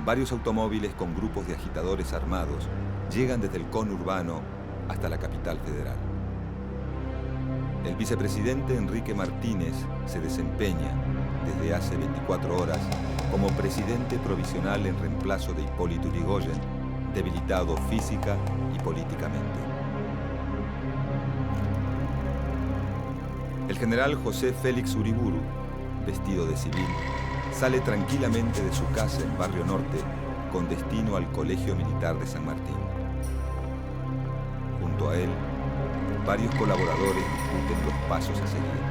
varios automóviles con grupos de agitadores armados llegan desde el conurbano hasta la capital federal. El vicepresidente Enrique Martínez se desempeña desde hace 24 horas como presidente provisional en reemplazo de Hipólito Yrigoyen, debilitado física y políticamente. El general José Félix Uriburu, vestido de civil, sale tranquilamente de su casa en Barrio Norte con destino al Colegio Militar de San Martín. Junto a él, varios colaboradores discuten los pasos a seguir.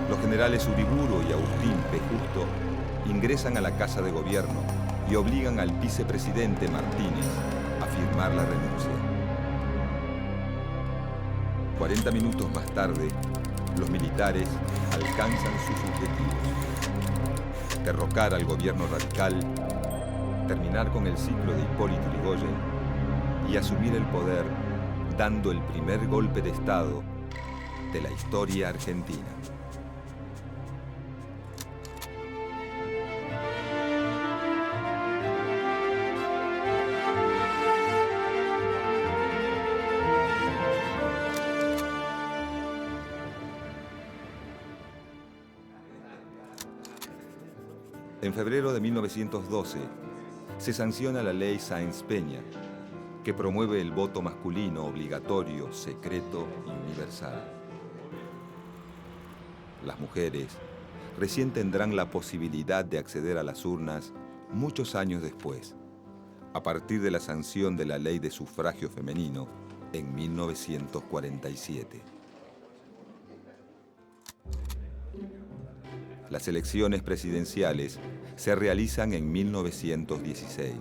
Los generales Uriburu y Agustín P. Justo ingresan a la Casa de Gobierno y obligan al vicepresidente Martínez a firmar la renuncia. 40 minutos más tarde, los militares alcanzan sus objetivos: derrocar al gobierno radical, terminar con el ciclo de Hipólito Yrigoyen y asumir el poder, dando el primer golpe de Estado de la historia argentina. En febrero de 1912, se sanciona la ley Sáenz-Peña, que promueve el voto masculino obligatorio, secreto y universal. Las mujeres recién tendrán la posibilidad de acceder a las urnas muchos años después, a partir de la sanción de la ley de sufragio femenino en 1947. Las elecciones presidenciales se realizan en 1916.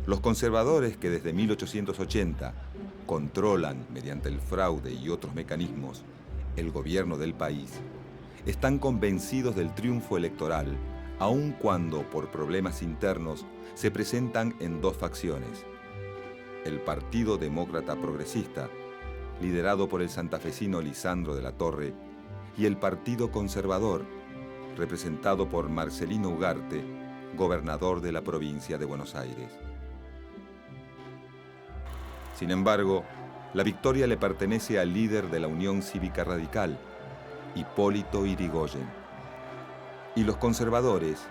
Los conservadores que desde 1880 controlan, mediante el fraude y otros mecanismos, el gobierno del país, están convencidos del triunfo electoral, aun cuando, por problemas internos, se presentan en dos facciones: el Partido Demócrata Progresista, liderado por el santafesino Lisandro de la Torre, y el Partido Conservador, representado por Marcelino Ugarte, gobernador de la provincia de Buenos Aires. Sin embargo, la victoria le pertenece al líder de la Unión Cívica Radical, Hipólito Yrigoyen. Y los conservadores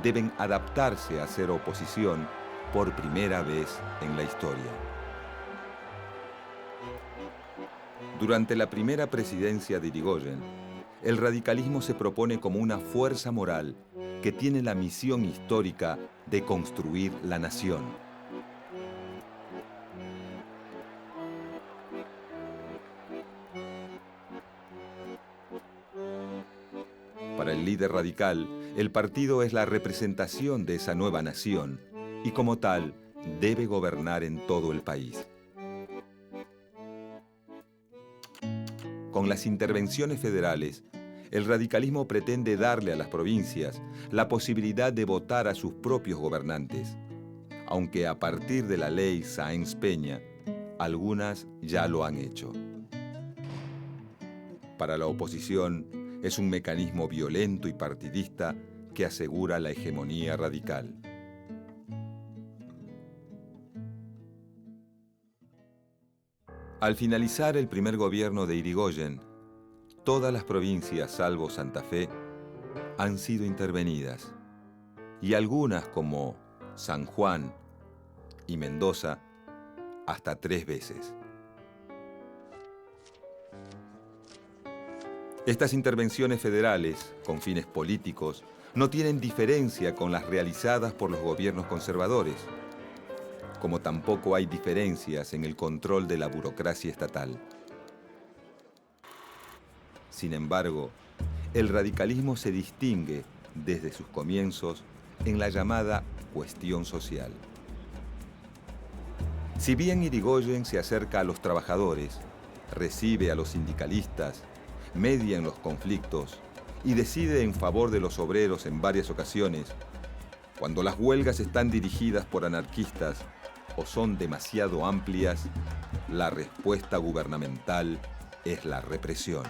deben adaptarse a hacer oposición por primera vez en la historia. Durante la primera presidencia de Yrigoyen, el radicalismo se propone como una fuerza moral que tiene la misión histórica de construir la nación. Para el líder radical, el partido es la representación de esa nueva nación y como tal debe gobernar en todo el país. Con las intervenciones federales, el radicalismo pretende darle a las provincias la posibilidad de votar a sus propios gobernantes, aunque a partir de la ley Sáenz-Peña, algunas ya lo han hecho. Para la oposición, es un mecanismo violento y partidista que asegura la hegemonía radical. Al finalizar el primer gobierno de Yrigoyen, todas las provincias, salvo Santa Fe, han sido intervenidas, y algunas, como San Juan y Mendoza, hasta 3 veces. Estas intervenciones federales, con fines políticos, no tienen diferencia con las realizadas por los gobiernos conservadores, como tampoco hay diferencias en el control de la burocracia estatal. Sin embargo, el radicalismo se distingue desde sus comienzos en la llamada cuestión social. Si bien Yrigoyen se acerca a los trabajadores, recibe a los sindicalistas, media en los conflictos y decide en favor de los obreros en varias ocasiones, cuando las huelgas están dirigidas por anarquistas o son demasiado amplias, la respuesta gubernamental es la represión.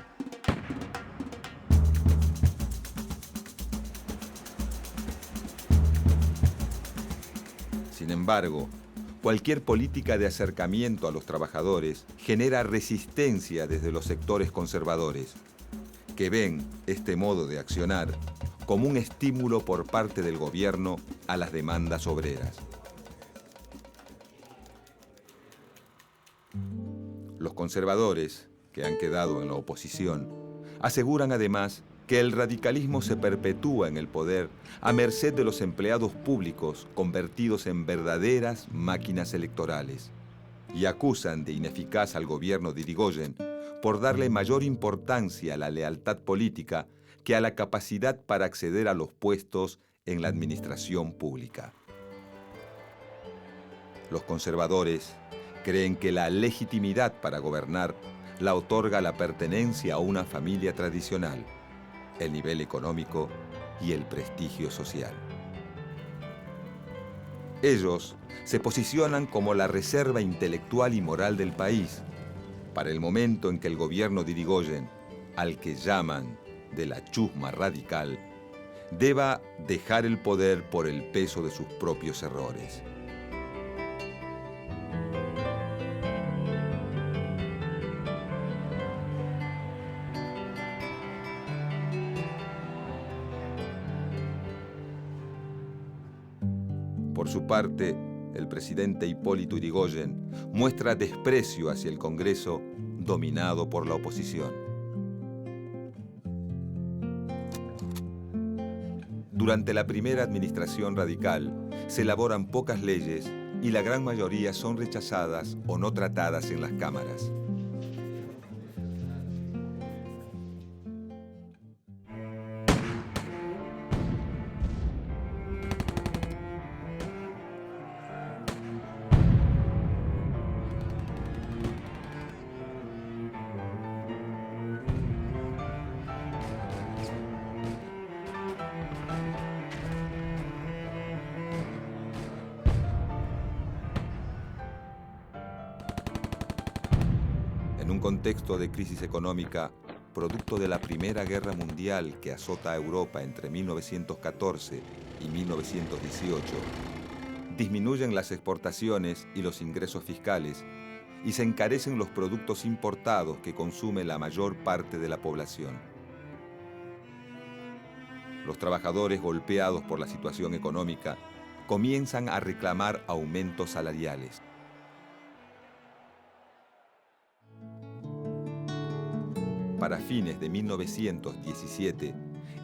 Sin embargo, cualquier política de acercamiento a los trabajadores genera resistencia desde los sectores conservadores, que ven este modo de accionar como un estímulo por parte del gobierno a las demandas obreras. Los conservadores, que han quedado en la oposición, aseguran además que el radicalismo se perpetúa en el poder a merced de los empleados públicos convertidos en verdaderas máquinas electorales, y acusan de ineficaz al gobierno de Irigoyen por darle mayor importancia a la lealtad política que a la capacidad para acceder a los puestos en la administración pública. Los conservadores creen que la legitimidad para gobernar la otorga la pertenencia a una familia tradicional, el nivel económico y el prestigio social. Ellos se posicionan como la reserva intelectual y moral del país para el momento en que el gobierno de Irigoyen, al que llaman de la chusma radical, deba dejar el poder por el peso de sus propios errores. Por su parte, el presidente Hipólito Yrigoyen muestra desprecio hacia el Congreso dominado por la oposición. Durante la primera administración radical se elaboran pocas leyes y la gran mayoría son rechazadas o no tratadas en las cámaras. En un contexto de crisis económica, producto de la Primera Guerra Mundial que azota a Europa entre 1914 y 1918, disminuyen las exportaciones y los ingresos fiscales y se encarecen los productos importados que consume la mayor parte de la población. Los trabajadores golpeados por la situación económica comienzan a reclamar aumentos salariales. Para fines de 1917,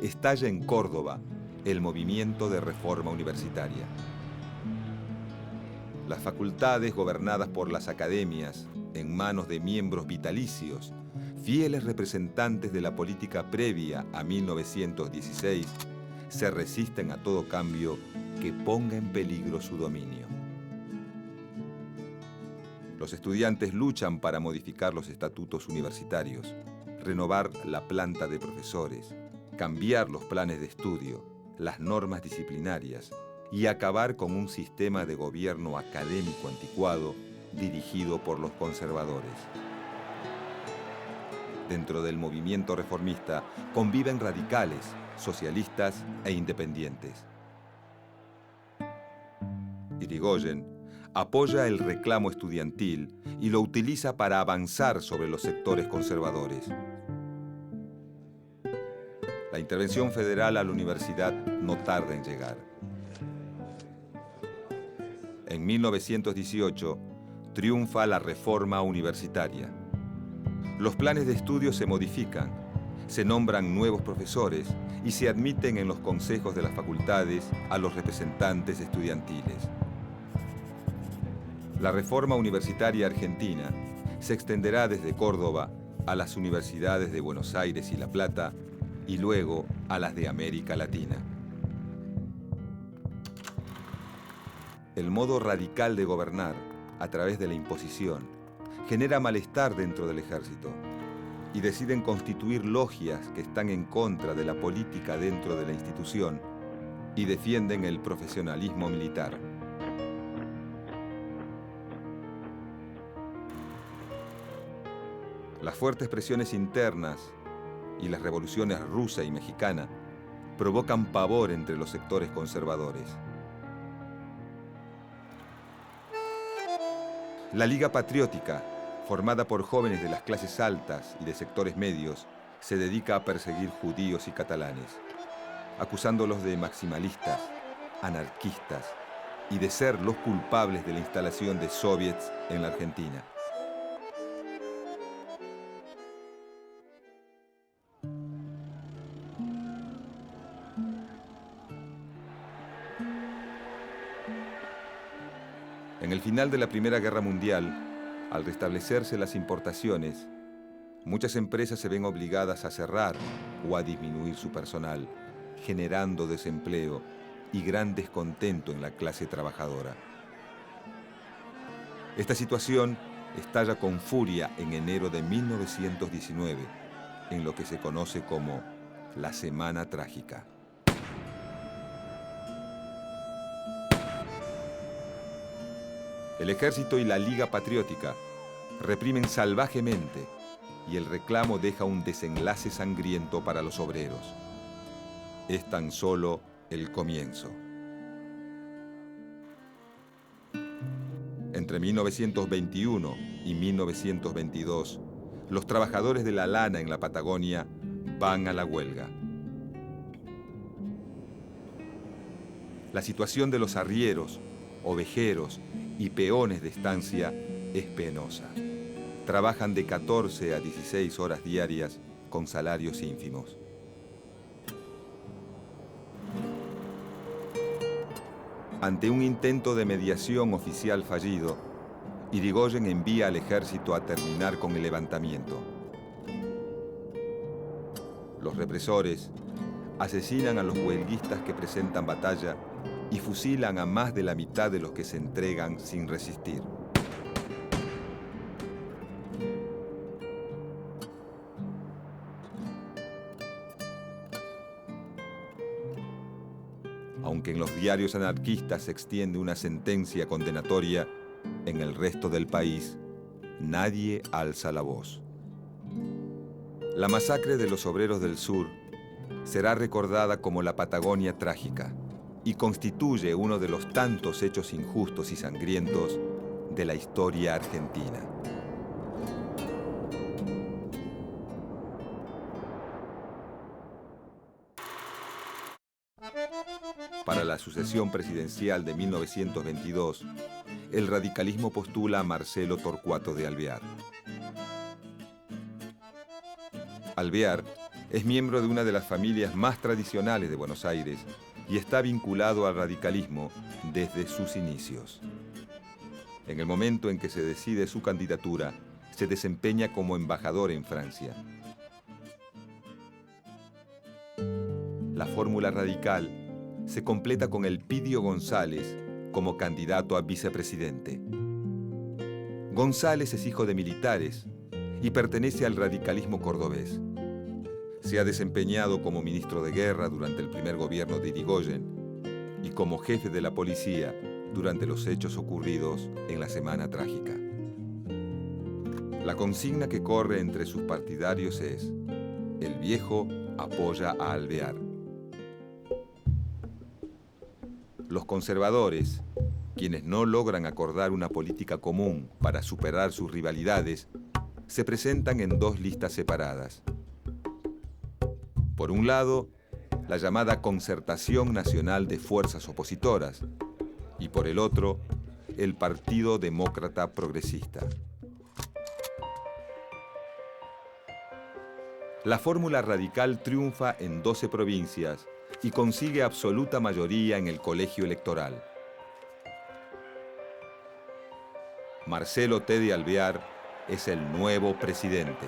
estalla en Córdoba el movimiento de reforma universitaria. Las facultades gobernadas por las academias, en manos de miembros vitalicios, fieles representantes de la política previa a 1916, se resisten a todo cambio que ponga en peligro su dominio. Los estudiantes luchan para modificar los estatutos universitarios, renovar la planta de profesores, cambiar los planes de estudio, las normas disciplinarias y acabar con un sistema de gobierno académico anticuado dirigido por los conservadores. Dentro del movimiento reformista conviven radicales, socialistas e independientes. Yrigoyen apoya el reclamo estudiantil y lo utiliza para avanzar sobre los sectores conservadores. La intervención federal a la universidad no tarda en llegar. En 1918 triunfa la reforma universitaria. Los planes de estudio se modifican, se nombran nuevos profesores y se admiten en los consejos de las facultades a los representantes estudiantiles. La reforma universitaria argentina se extenderá desde Córdoba a las universidades de Buenos Aires y La Plata y luego a las de América Latina. El modo radical de gobernar, a través de la imposición, genera malestar dentro del ejército y deciden constituir logias que están en contra de la política dentro de la institución y defienden el profesionalismo militar. Las fuertes presiones internas y las revoluciones rusa y mexicana provocan pavor entre los sectores conservadores. La Liga Patriótica, formada por jóvenes de las clases altas y de sectores medios, se dedica a perseguir judíos y catalanes, acusándolos de maximalistas, anarquistas y de ser los culpables de la instalación de soviets en la Argentina. En el final de la Primera Guerra Mundial, al restablecerse las importaciones, muchas empresas se ven obligadas a cerrar o a disminuir su personal, generando desempleo y gran descontento en la clase trabajadora. Esta situación estalla con furia en enero de 1919, en lo que se conoce como la Semana Trágica. El ejército y la Liga Patriótica reprimen salvajemente y el reclamo deja un desenlace sangriento para los obreros. Es tan solo el comienzo. Entre 1921 y 1922, los trabajadores de la lana en la Patagonia van a la huelga. La situación de los arrieros, ovejeros y peones de estancia es penosa. Trabajan de 14 a 16 horas diarias con salarios ínfimos. Ante un intento de mediación oficial fallido, Irigoyen envía al ejército a terminar con el levantamiento. Los represores asesinan a los huelguistas que presentan batalla y fusilan a más de la mitad de los que se entregan sin resistir. Aunque en los diarios anarquistas se extiende una sentencia condenatoria, en el resto del país nadie alza la voz. La masacre de los obreros del sur será recordada como la Patagonia Trágica y constituye uno de los tantos hechos injustos y sangrientos de la historia argentina. Para la sucesión presidencial de 1922, el radicalismo postula a Marcelo Torcuato de Alvear. Alvear es miembro de una de las familias más tradicionales de Buenos Aires y está vinculado al radicalismo desde sus inicios. En el momento en que se decide su candidatura, se desempeña como embajador en Francia. La fórmula radical se completa con Elpidio González como candidato a vicepresidente. González es hijo de militares y pertenece al radicalismo cordobés. Se ha desempeñado como ministro de guerra durante el primer gobierno de Irigoyen y como jefe de la policía durante los hechos ocurridos en la Semana Trágica. La consigna que corre entre sus partidarios es: el viejo apoya a Alvear. Los conservadores, quienes no logran acordar una política común para superar sus rivalidades, se presentan en dos listas separadas. Por un lado, la llamada Concertación Nacional de Fuerzas Opositoras, y por el otro, el Partido Demócrata Progresista. La fórmula radical triunfa en 12 provincias y consigue absoluta mayoría en el colegio electoral. Marcelo T. de Alvear es el nuevo presidente.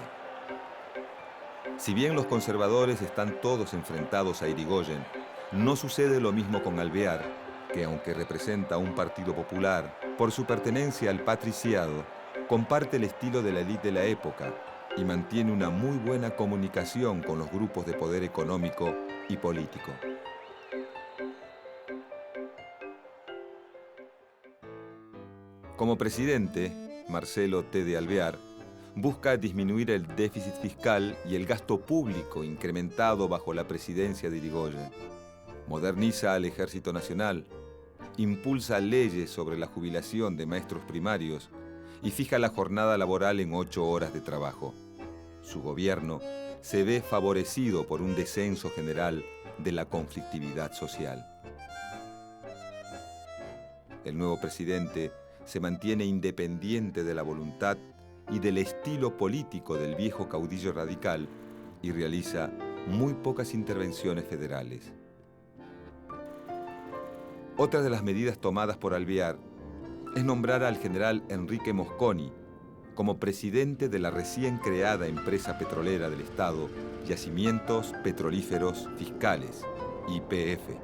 Si bien los conservadores están todos enfrentados a Irigoyen, no sucede lo mismo con Alvear, que aunque representa un partido popular, por su pertenencia al patriciado, comparte el estilo de la élite de la época y mantiene una muy buena comunicación con los grupos de poder económico y político. Como presidente, Marcelo T. de Alvear busca disminuir el déficit fiscal y el gasto público incrementado bajo la presidencia de Irigoyen. Moderniza al Ejército Nacional, impulsa leyes sobre la jubilación de maestros primarios y fija la jornada laboral en 8 horas de trabajo. Su gobierno se ve favorecido por un descenso general de la conflictividad social. El nuevo presidente se mantiene independiente de la voluntad y del estilo político del viejo caudillo radical y realiza muy pocas intervenciones federales. Otra de las medidas tomadas por Alvear es nombrar al general Enrique Mosconi como presidente de la recién creada empresa petrolera del Estado, Yacimientos Petrolíferos Fiscales, YPF.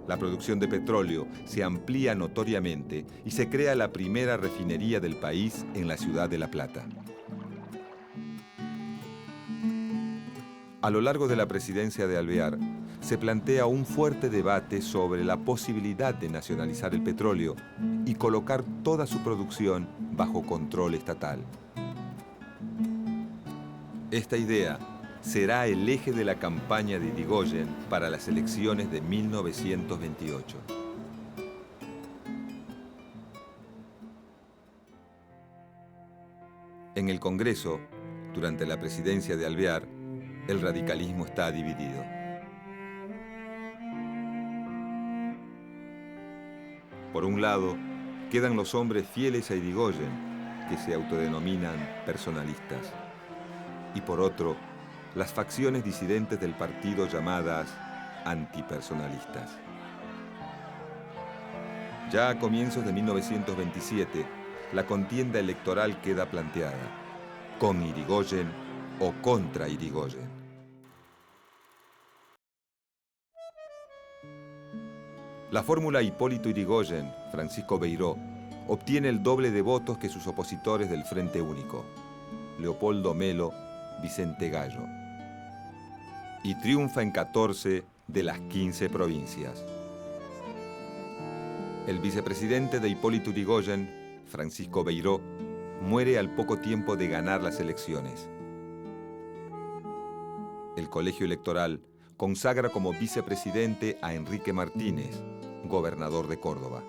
La producción de petróleo se amplía notoriamente y se crea la primera refinería del país en la ciudad de La Plata. A lo largo de la presidencia de Alvear, se plantea un fuerte debate sobre la posibilidad de nacionalizar el petróleo y colocar toda su producción bajo control estatal. Esta idea será el eje de la campaña de Irigoyen para las elecciones de 1928. En el Congreso, durante la presidencia de Alvear, el radicalismo está dividido. Por un lado, quedan los hombres fieles a Irigoyen, que se autodenominan personalistas. Y por otro, las facciones disidentes del partido llamadas antipersonalistas. Ya a comienzos de 1927, la contienda electoral queda planteada, con Irigoyen o contra Irigoyen. La fórmula Hipólito Yrigoyen, Francisco Beiró, obtiene el doble de votos que sus opositores del Frente Único, Leopoldo Melo, Vicente Gallo, y triunfa en 14 de las 15 provincias. El vicepresidente de Hipólito Yrigoyen, Francisco Beiró, muere al poco tiempo de ganar las elecciones. El colegio electoral consagra como vicepresidente a Enrique Martínez, gobernador de Córdoba.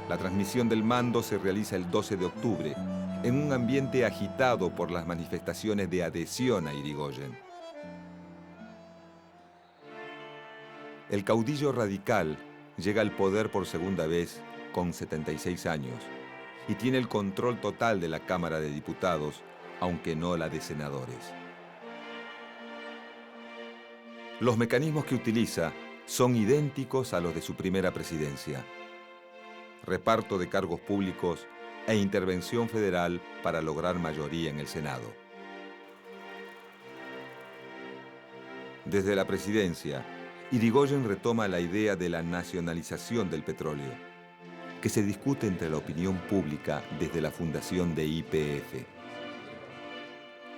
La transmisión del mando se realiza el 12 de octubre, en un ambiente agitado por las manifestaciones de adhesión a Irigoyen. El caudillo radical llega al poder por segunda vez con 76 años y tiene el control total de la Cámara de Diputados, aunque no la de senadores. Los mecanismos que utiliza son idénticos a los de su primera presidencia: reparto de cargos públicos e intervención federal para lograr mayoría en el Senado. Desde la presidencia, Irigoyen retoma la idea de la nacionalización del petróleo, que se discute entre la opinión pública desde la fundación de YPF.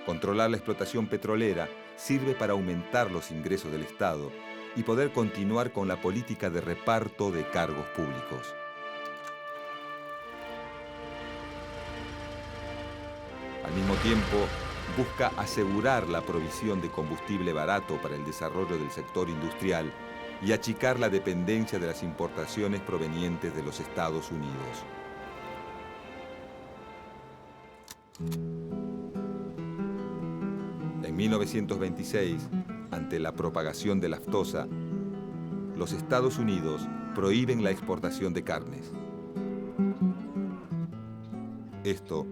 Controlar la explotación petrolera sirve para aumentar los ingresos del Estado y poder continuar con la política de reparto de cargos públicos. Al mismo tiempo, busca asegurar la provisión de combustible barato para el desarrollo del sector industrial y achicar la dependencia de las importaciones provenientes de los Estados Unidos. En 1926, ante la propagación de la aftosa, los Estados Unidos prohíben la exportación de carnes. Esto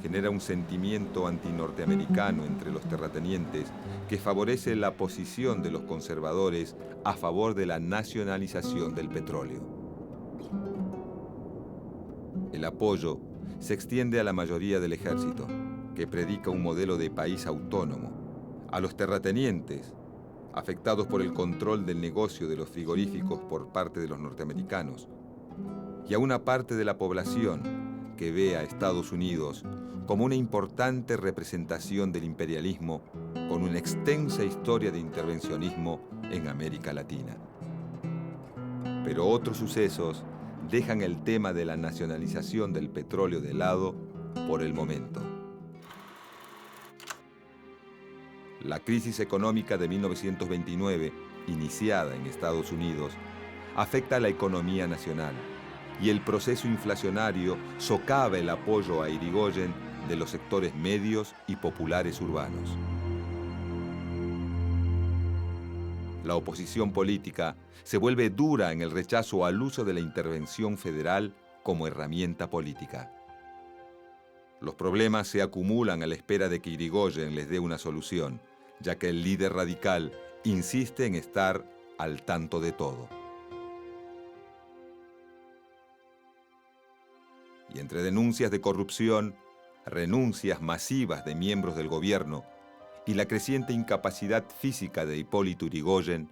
genera un sentimiento antinorteamericano entre los terratenientes que favorece la posición de los conservadores a favor de la nacionalización del petróleo. El apoyo se extiende a la mayoría del ejército, que predica un modelo de país autónomo, a los terratenientes, afectados por el control del negocio de los frigoríficos por parte de los norteamericanos, y a una parte de la población que ve a Estados Unidos como una importante representación del imperialismo con una extensa historia de intervencionismo en América Latina. Pero otros sucesos dejan el tema de la nacionalización del petróleo de lado por el momento. La crisis económica de 1929 iniciada en Estados Unidos, afecta a la economía nacional y el proceso inflacionario socava el apoyo a Irigoyen de los sectores medios y populares urbanos. La oposición política se vuelve dura en el rechazo al uso de la intervención federal como herramienta política. Los problemas se acumulan a la espera de que Irigoyen les dé una solución, ya que el líder radical insiste en estar al tanto de todo. Y entre denuncias de corrupción, renuncias masivas de miembros del gobierno y la creciente incapacidad física de Hipólito Yrigoyen,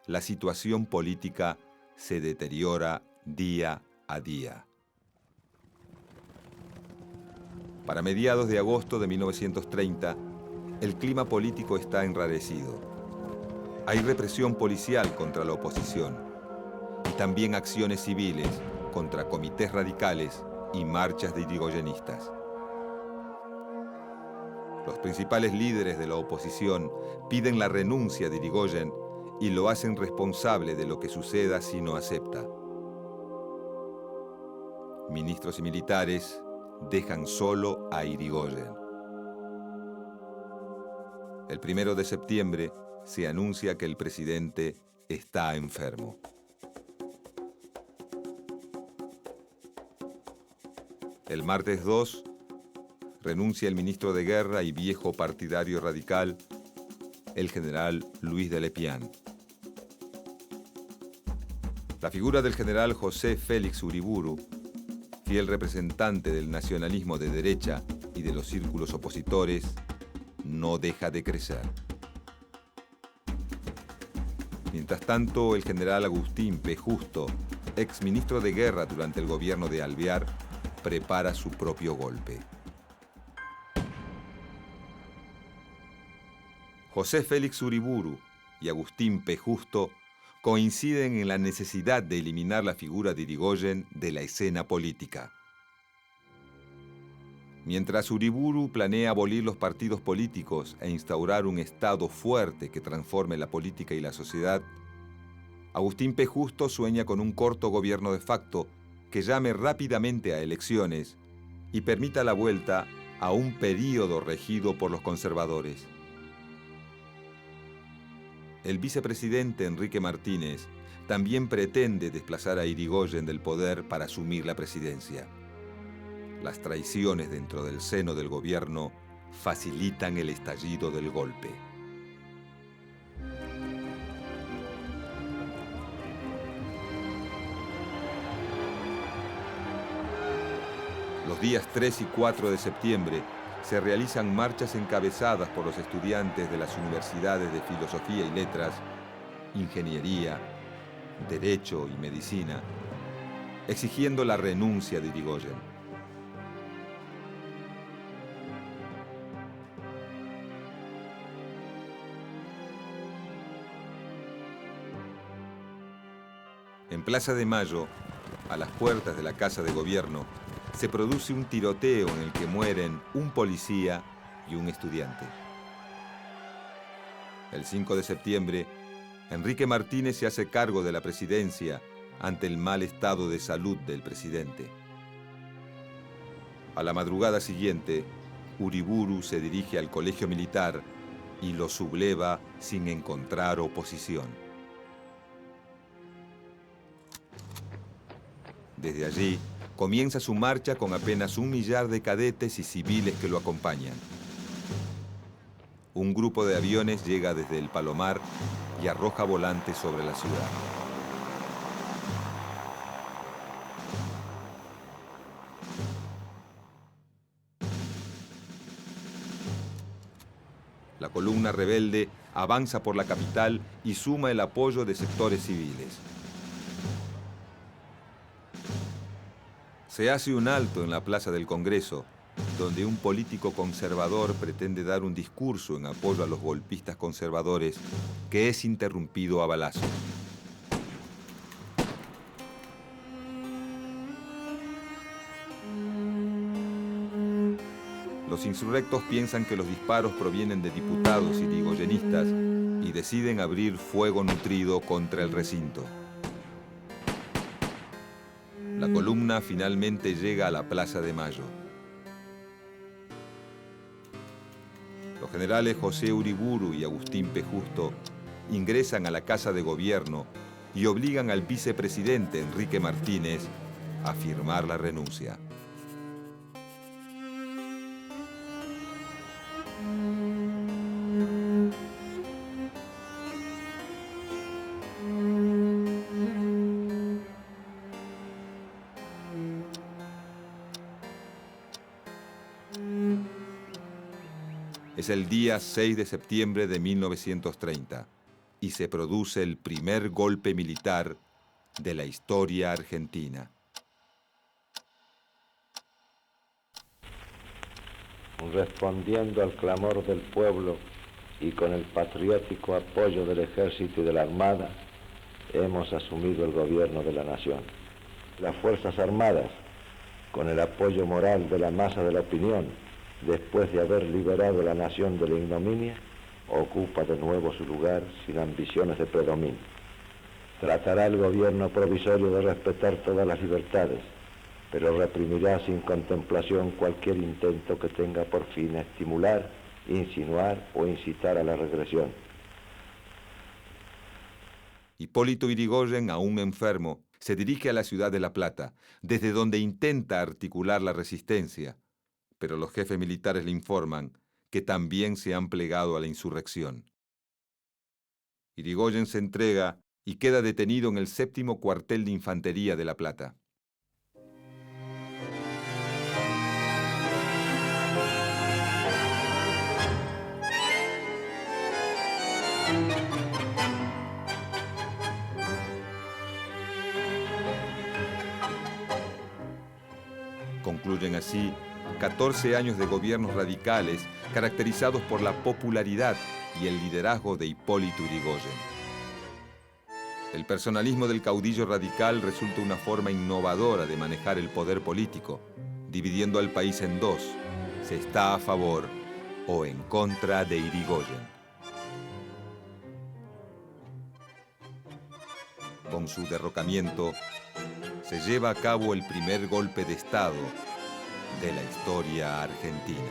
la situación política se deteriora día a día. Para mediados de agosto de 1930, el clima político está enrarecido. Hay represión policial contra la oposición y también acciones civiles contra comités radicales y marchas de irigoyenistas. Los principales líderes de la oposición piden la renuncia de Irigoyen y lo hacen responsable de lo que suceda si no acepta. Ministros y militares dejan solo a Irigoyen. El 1 de septiembre se anuncia que el presidente está enfermo. El martes 2, renuncia el ministro de Guerra y viejo partidario radical, el general Luis de Lepián. La figura del general José Félix Uriburu, fiel representante del nacionalismo de derecha y de los círculos opositores, no deja de crecer. Mientras tanto, el general Agustín P. Justo, ex ministro de Guerra durante el gobierno de Alvear, prepara su propio golpe. José Félix Uriburu y Agustín P. Justo coinciden en la necesidad de eliminar la figura de Irigoyen de la escena política. Mientras Uriburu planea abolir los partidos políticos e instaurar un Estado fuerte que transforme la política y la sociedad, Agustín P. Justo sueña con un corto gobierno de facto que llame rápidamente a elecciones y permita la vuelta a un período regido por los conservadores. El vicepresidente Enrique Martínez también pretende desplazar a Irigoyen del poder para asumir la presidencia. Las traiciones dentro del seno del gobierno facilitan el estallido del golpe. Los días 3 y 4 de septiembre se realizan marchas encabezadas por los estudiantes de las universidades de Filosofía y Letras, Ingeniería, Derecho y Medicina, exigiendo la renuncia de Irigoyen. En Plaza de Mayo, a las puertas de la Casa de Gobierno, se produce un tiroteo en el que mueren un policía y un estudiante. El 5 de septiembre, Enrique Martínez se hace cargo de la presidencia ante el mal estado de salud del presidente. A la madrugada siguiente, Uriburu se dirige al colegio militar y lo subleva sin encontrar oposición. Desde allí, comienza su marcha con apenas 1 millar de cadetes y civiles que lo acompañan. Un grupo de aviones llega desde el Palomar y arroja volantes sobre la ciudad. La columna rebelde avanza por la capital y suma el apoyo de sectores civiles. Se hace un alto en la Plaza del Congreso, donde un político conservador pretende dar un discurso en apoyo a los golpistas conservadores, que es interrumpido a balazos. Los insurrectos piensan que los disparos provienen de diputados irigoyenistas y deciden abrir fuego nutrido contra el recinto. La columna finalmente llega a la Plaza de Mayo. Los generales José Uriburu y Agustín P. Justo ingresan a la Casa de Gobierno y obligan al vicepresidente Enrique Martínez a firmar la renuncia. Es el día 6 de septiembre de 1930 y se produce el primer golpe militar de la historia argentina. Respondiendo al clamor del pueblo y con el patriótico apoyo del Ejército y de la Armada, hemos asumido el gobierno de la nación. Las Fuerzas Armadas, con el apoyo moral de la masa de la opinión, después de haber liberado a la nación de la ignominia, ocupa de nuevo su lugar sin ambiciones de predominio. Tratará el gobierno provisorio de respetar todas las libertades, pero reprimirá sin contemplación cualquier intento que tenga por fin estimular, insinuar o incitar a la regresión. Hipólito Yrigoyen, aún enfermo, se dirige a la ciudad de La Plata, desde donde intenta articular la resistencia, pero los jefes militares le informan que también se han plegado a la insurrección. Yrigoyen se entrega y queda detenido en el 7º cuartel de infantería de La Plata. Concluyen así 14 años de gobiernos radicales caracterizados por la popularidad y el liderazgo de Hipólito Yrigoyen. El personalismo del caudillo radical resulta una forma innovadora de manejar el poder político, dividiendo al país en dos: se está a favor o en contra de Yrigoyen. Con su derrocamiento, se lleva a cabo el primer golpe de Estado de la historia argentina.